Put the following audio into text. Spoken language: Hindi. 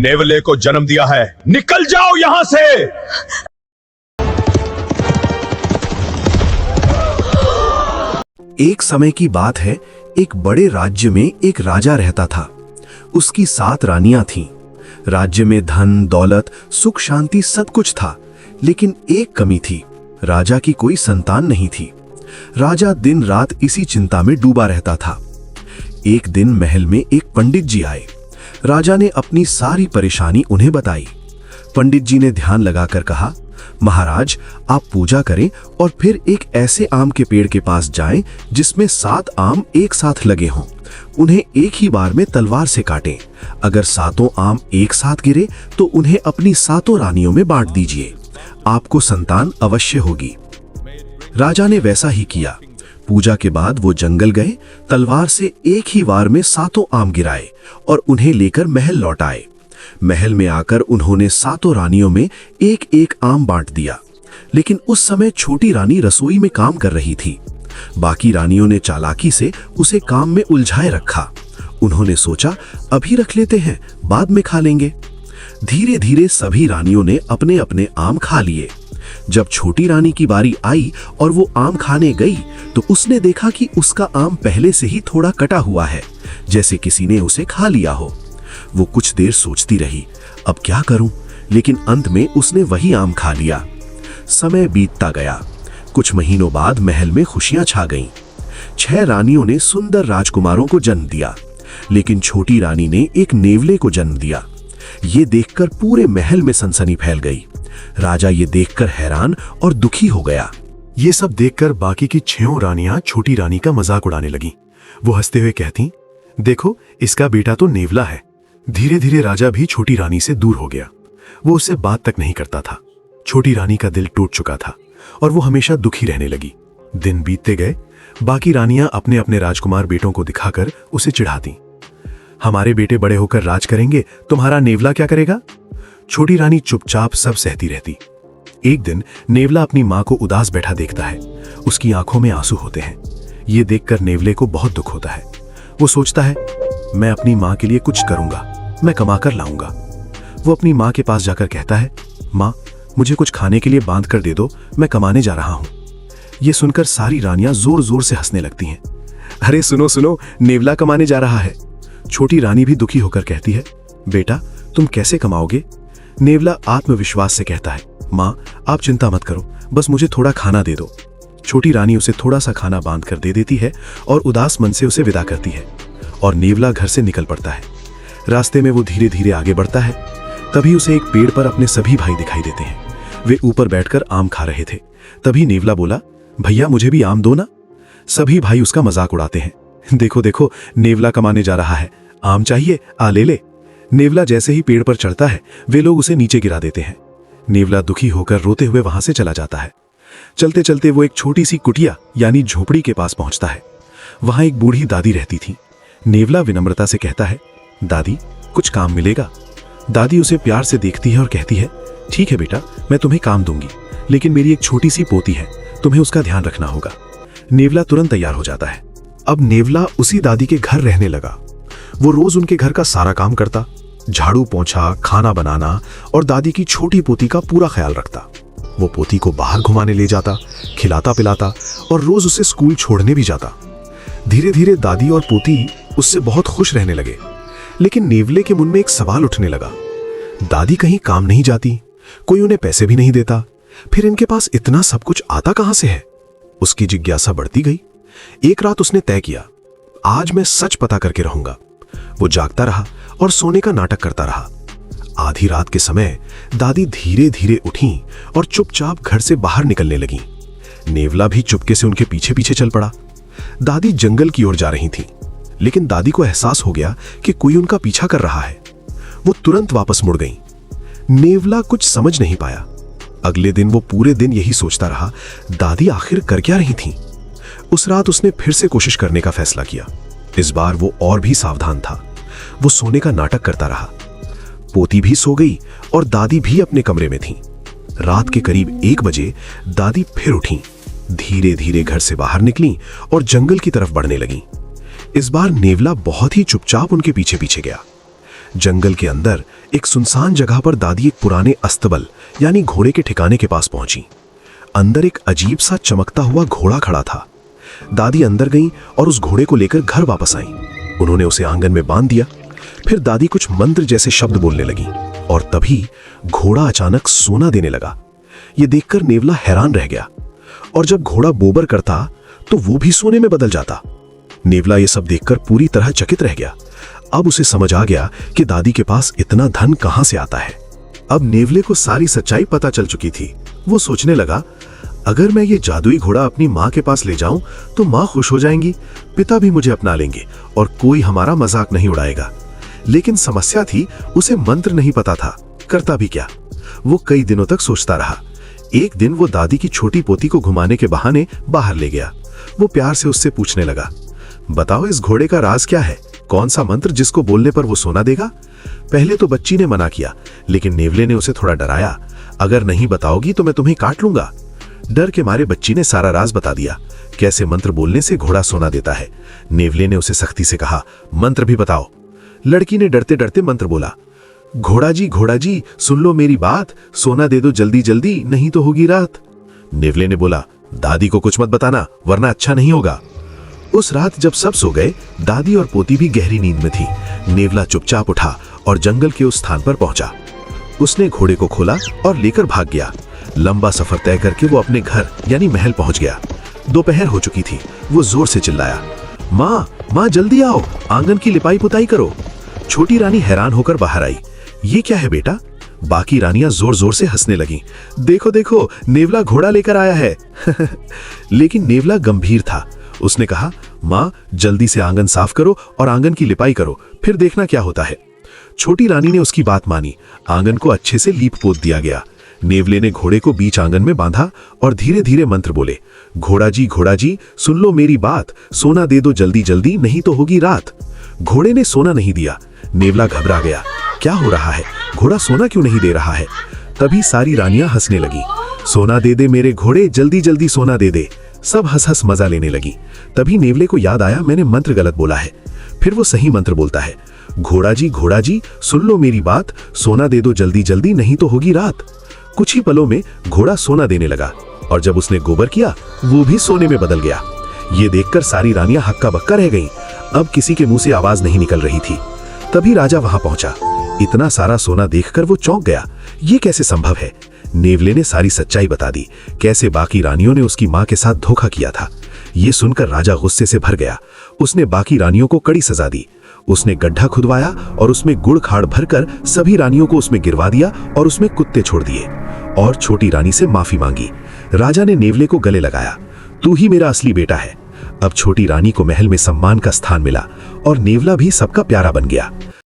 नेवले को जन्म दिया है, निकल जाओ यहां से। एक समय की बात है, एक बड़े राज्य में एक राजा रहता था। उसकी 7 रानियां थीं। राज्य में धन दौलत सुख शांति सब कुछ था, लेकिन एक कमी थी, राजा की कोई संतान नहीं थी। राजा दिन रात इसी चिंता में डूबा रहता था। एक दिन महल में एक पंडित जी आए। राजा ने अपनी सारी परेशानी उन्हें बताई। पंडित जी ने ध्यान लगाकर कहा, महाराज आप पूजा करें और फिर एक ऐसे आम के पेड़ के पास जाएं जिसमें 7 आम एक साथ लगे हों। उन्हें एक ही बार में तलवार से काटें। अगर 7 आम एक साथ गिरे तो उन्हें अपनी 7 रानियों में बांट दीजिए, आपको संतान अवश्य होगी। राजा ने वैसा ही किया। पूजा के बाद वो जंगल गए, तलवार से एक ही बार में 7 आम गिराए और उन्हें लेकर महल लौट आए। महल में आकर उन्होंने 7 रानियों में एक एक आम बांट दिया। लेकिन उस समय छोटी रानी रसोई में काम कर रही थी। बाकी रानियों ने चालाकी से उसे काम में उलझाए रखा। उन्होंने सोचा अभी रख लेते हैं, बाद में खा लेंगे। धीरे धीरे सभी रानियों ने अपने अपने आम खा लिए। जब छोटी रानी की बारी आई और वो आम खाने गई तो उसने देखा कि उसका आम पहले से ही थोड़ा कटा हुआ है, जैसे किसी ने उसे खा लिया हो। वो कुछ देर सोचती रही, अब क्या करूं, लेकिन अंत में उसने वही आम खा लिया। समय बीतता गया। कुछ महीनों बाद महल में खुशियां छा गईं। 6 रानियों ने सुंदर राजकुमारों को जन्म दिया, लेकिन छोटी रानी ने एक नेवले को जन्म दिया। ये देखकर पूरे महल में सनसनी फैल गई। राजा ये देखकर हैरान और दुखी हो गया। ये सब देखकर बाकी की 6 रानियां छोटी रानी का मजाक उड़ाने लगी। वो हंसते हुए कहती, देखो इसका बेटा तो नेवला है। धीरे धीरे राजा भी छोटी रानी से दूर हो गया। वो उससे बात तक नहीं करता था। छोटी रानी का दिल टूट चुका था और वो हमेशा दुखी रहने लगी। दिन बीतते गए। बाकी रानियां अपने अपने राजकुमार बेटों को दिखाकर उसे चिढ़ाती, हमारे बेटे बड़े होकर राज करेंगे, तुम्हारा नेवला क्या करेगा? छोटी रानी चुपचाप सब सहती रहती। एक दिन नेवला अपनी मां को उदास बैठा देखता है। उसकी आंखों में आंसू होते हैं। ये देखकर नेवले को बहुत दुख होता है। वो सोचता है, मैं अपनी मां के लिए कुछ करूंगा, मैं कमाकर लाऊंगा। वो अपनी मां के पास जाकर कहता है, मां मुझे कुछ खाने के लिए बांध कर दे दो, मैं कमाने जा रहा हूं। ये सुनकर सारी रानियां जोर जोर से हंसने लगती हैं। अरे सुनो सुनो, नेवला कमाने जा रहा है। छोटी रानी भी दुखी होकर कहती है, बेटा तुम कैसे कमाओगे? नेवला आत्मविश्वास से कहता है, मां आप चिंता मत करो, बस मुझे थोड़ा खाना दे दो। छोटी रानी उसे थोड़ा सा खाना बांध कर दे देती है और उदास मन से उसे विदा करती है और नेवला घर से निकल पड़ता है। रास्ते में वो धीरे धीरे आगे बढ़ता है। तभी उसे एक पेड़ पर अपने सभी भाई दिखाई देते हैं। वे ऊपर बैठकर आम खा रहे थे। तभी नेवला बोला, भैया मुझे भी आम दो ना। सभी भाई उसका मजाक उड़ाते हैं, देखो देखो नेवला कमाने जा रहा है, आम चाहिए, आ ले ले। नेवला जैसे ही पेड़ पर चढ़ता है वे लोग उसे नीचे गिरा देते हैं। नेवला दुखी होकर रोते हुए वहां से चला जाता है। चलते चलते वो एक छोटी सी कुटिया यानी झोपड़ी के पास पहुंचता है। वहां एक बूढ़ी दादी रहती थी। नेवला विनम्रता से कहता है, दादी कुछ काम मिलेगा? दादी उसे प्यार से देखती है और कहती है, ठीक है बेटा, मैं तुम्हें काम दूंगी, लेकिन मेरी एक छोटी सी पोती है, तुम्हें उसका ध्यान रखना होगा। नेवला तुरंत तैयार हो जाता है। अब नेवला उसी दादी के घर रहने लगा। वो रोज उनके घर का सारा काम करता, झाड़ू पोंछा, खाना बनाना और दादी की छोटी पोती का पूरा ख्याल रखता। वो पोती को बाहर घुमाने ले जाता, खिलाता पिलाता और रोज उसे स्कूल छोड़ने भी जाता। धीरे धीरे दादी और पोती उससे बहुत खुश रहने लगे। लेकिन नेवले के मन में एक सवाल उठने लगा, दादी कहीं काम नहीं जाती, कोई उन्हें पैसे भी नहीं देता, फिर इनके पास इतना सब कुछ आता कहां से है? उसकी जिज्ञासा बढ़ती गई। एक रात उसने तय किया, आज मैं सच पता करके रहूंगा। वो जागता रहा और सोने का नाटक करता रहा। आधी रात के समय दादी धीरे धीरे उठी और चुपचाप घर से बाहर निकलने लगी। नेवला भी चुपके से उनके पीछे पीछे चल पड़ा। दादी जंगल की ओर जा रही थी, लेकिन दादी को एहसास हो गया कि कोई उनका पीछा कर रहा है। वो तुरंत वापस मुड़ गई। नेवला कुछ समझ नहीं पाया। अगले दिन वो पूरे दिन यही सोचता रहा, दादी आखिर कर क्या रही थी। उस रात उसने फिर से कोशिश करने का फैसला किया। इस बार वो और भी सावधान था। वो सोने का नाटक करता रहा। पोती भी सो गई और दादी भी अपने कमरे में थी। रात के करीब 1 बजे दादी फिर उठी, धीरे धीरे घर से बाहर निकली और जंगल की तरफ बढ़ने लगी। इस बार नेवला बहुत ही चुपचाप उनके पीछे पीछे गया। जंगल के अंदर एक सुनसान जगह पर दादी एक पुराने अस्तबल यानी घोड़े के ठिकाने के पास पहुंची। अंदर एक अजीब सा चमकता हुआ घोड़ा खड़ा था। दादी अंदर गईं और उस घोड़े को लेकर घर वापस आईं। उन्होंने उसे आंगन में बांध दिया। फिर दादी कुछ मंत्र जैसे शब्द बोलने लगी और तभी घोड़ा अचानक सोना देने लगा। ये देखकर नेवला हैरान रह गया, और जब घोड़ा बोबर करता तो वो भी सोने में बदल जाता। नेवला ये सब देखकर पूरी तरह चकित रह गया। अब उसे समझ आ गया कि दादी के पास इतना धन कहां से आता है। अब नेवले को सारी सच्चाई पता चल चुकी थी। वो सोचने लगा, अगर मैं ये जादुई घोड़ा अपनी माँ के पास ले जाऊं तो माँ खुश हो जाएंगी, पिता भी मुझे अपना लेंगे और कोई हमारा मजाक नहीं उड़ाएगा। लेकिन समस्या थी, उसे मंत्र नहीं पता था, करता भी क्या। वो कई दिनों तक सोचता रहा। एक दिन वो दादी की छोटी पोती को घुमाने के बहाने बाहर ले गया। वो प्यार से उससे पूछने लगा, बताओ इस घोड़े का राज क्या है? कौन सा मंत्र जिसको बोलने पर वो सोना देगा? पहले तो बच्ची ने मना किया, लेकिन नेवले ने उसे थोड़ा डराया, अगर नहीं बताओगी तो मैं तुम्हें काट लूंगा। डर के मारे बच्ची ने सारा राज बता दिया, कैसे मंत्र बोलने से घोड़ा सोना देता है। नेवले ने उसे सख्ती से कहा, मंत्र भी बताओ। लड़की ने डरते डरते मंत्र बोला, घोड़ा जी सुन लो मेरी बात, सोना दे दो जल्दी जल्दी, नहीं तो होगी रात। नेवले ने बोला, दादी को कुछ मत बताना वरना अच्छा नहीं होगा। उस रात जब सब सो गए, दादी और पोती भी गहरी नींद में थी। नेवला चुपचाप उठा और जंगल के उस स्थान पर पहुंचा। उसने घोड़े को खोला और लेकर भाग गया। लंबा सफर तय करके वो अपने घर यानी महल पहुंच गया। दोपहर हो चुकी थी। वो जोर से चिल्लाया, माँ जल्दी आओ, आंगन की लिपाई पुताई करो। छोटी रानी हैरान होकर बाहर आई। ये क्या है बेटा? बाकी रानियां जोर जोर से हंसने लगीं। देखो देखो, नेवला घोड़ा लेकर आया है। लेकिन नेवला गंभीर था। उसने कहा, माँ जल्दी से आंगन साफ करो और आंगन की लिपाई करो, फिर देखना क्या होता है। छोटी रानी ने उसकी बात मानी। आंगन को अच्छे से लीप पोत दिया गया। नेवले ने घोड़े को बीच आंगन में बांधा और धीरे धीरे मंत्र बोले, घोड़ा जी सुन लो मेरी बात, सोना दे दो जल्दी जल्दी, नहीं तो होगी रात। घोड़े ने सोना नहीं दिया। नेवला घबरा गया, क्या हो रहा है? घोड़ा सोना क्यों नहीं दे रहा है? तभी सारी रानियां हंसने लगी। सोना दे दे मेरे घोड़े, जल्दी जल्दी सोना दे दे। सब हंस हंस मजा लेने लगी। तभी नेवले को याद आया, मैंने मंत्र गलत बोला है। फिर वो सही मंत्र बोलता है, घोड़ा जी सुन लो मेरी बात, सोना दे दो जल्दी जल्दी, नहीं तो होगी रात। कुछ ही पलों में घोड़ा सोना देने लगा, और जब उसने गोबर किया वो भी सोने में बदल गया। ये देखकर सारी रानियां हक्का बक्का रह गईं। अब किसी के मुंह से आवाज नहीं निकल रही थी। तभी राजा वहां पहुंचा। इतना सारा सोना देखकर वो चौंक गया। ये कैसे संभव है? नेवले ने सारी सच्चाई बता दी, कैसे बाकी रानियों ने उसकी मां के साथ धोखा किया था। ये सुनकर राजा गुस्से से भर गया। उसने बाकी रानियों को कड़ी सजा दी। उसने गड्ढा खुदवाया और उसमें गुड़ खाड़ भरकर सभी रानियों को उसमें गिरवा दिया और उसमें कुत्ते छोड़ दिए और छोटी रानी से माफी मांगी। राजा ने नेवले को गले लगाया, तू ही मेरा असली बेटा है। अब छोटी रानी को महल में सम्मान का स्थान मिला और नेवला भी सबका प्यारा बन गया।